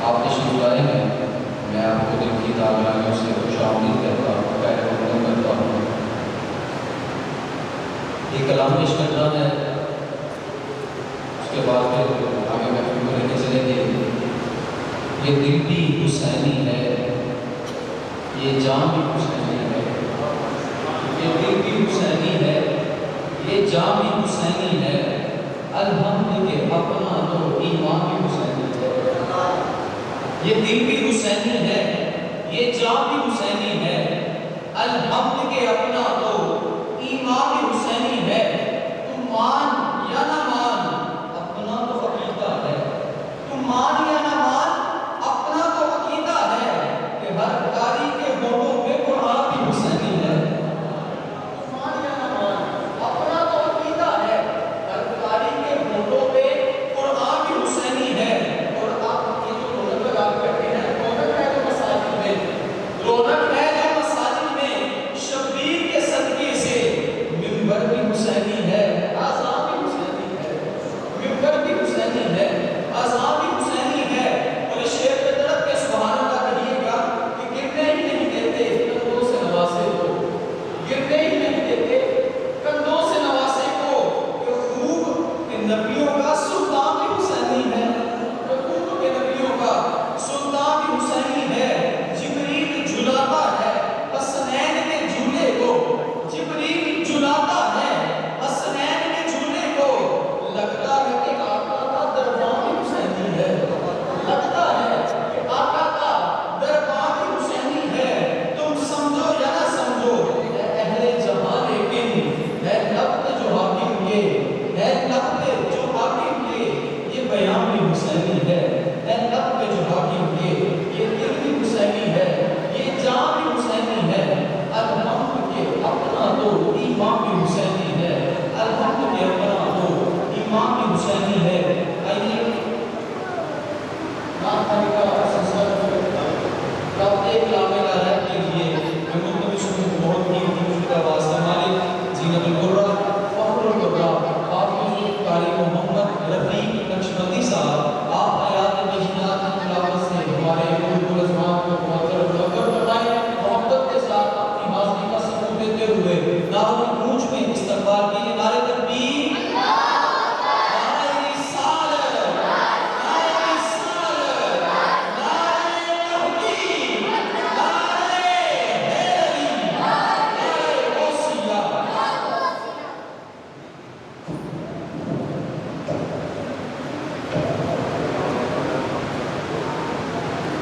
آپ تشریف لائے ہیں، میں آپ کو دل کی تعالیٰ سے خوش آمدید کہتا ہوں، خیر مقدم کرتا ہوں۔ یہ کلام پیش کرنا ہے، اس کے بعد پھر آگے محفل کو لے کے چلیں گے۔ یہ دل بھی حسینی ہے، یہ جان بھی حسینی ہے، یہ دل بھی حسینی ہے، یہ جان بھی حسینی ہے، الحمد کے اپنا تو ایمان بھی حسینی ہے۔ یہ دل بھی حسینی ہے، یہ جان بھی حسینی ہے، الحمد کے اپنا تو ایمان بھی حسینی ہے۔ تم مان یا نہ مان، اپنا تو عقیدہ ہے، تم مان یا نہ مان، اپنا تو عقیدہ ہے کہ ہر قاری کے ہونٹوں پہ قرآن بھی حسینی ہے۔ تم مان یا نہ مان، اپنا تو عقیدہ ہے، ہر قاری کے ہونٹوں پہ قرآن بھی حسینی ہے۔ اور آپ یہ جو رونق لگا کرتے ہیں، رونق ہے جو مساجد میں، رونق ہے جو مساجد میں، شبیر کے صدقے سے منبر بھی حسینی ہے، آذان بھی حسینی ہے، منبر بھی حسینی ہے، آذان بھی حسینی ہے۔ اور اس شعر پہ تڑپ کے سبحان اللہ کہیے گا کہ گرنے ہی نہیں دیتے کندھوں سے نواسے کو، گرنے ہی نہیں دیتے کندھوں سے نواسے کو، کہ خوب کہ نبیوں کا سلطان بھی حسینی ہے، خوب کہ نبیوں کا سلطان بھی حسینی ہے۔ جبریل جھلاتا ہے حسنین کے جھولے کو، جبریل جھلاتا ہے حسنین کے جھولے کو، لگتا ہے کہ آقا کا دربان بھی حسینی ہے، لگتا ہے کہ آقا کا دربان بھی حسینی ہے۔ تم سمجھو یا نہ سمجھو اے اہل جہاں، لیکن ہے لفظ جو حاکم یہ، ہے لفظ جو حاکم یہ بیان بھی حسینی ہے، لفظ جو حاکم یہ دل بھی حسینی ہے، یہ جان بھی حسینی ہے، الحمد کے اپنا تو ایمان بھی حسینی ہے، الحمد کے اپنا تو ایمان بھی حسینی ہے۔ آئیے نام کا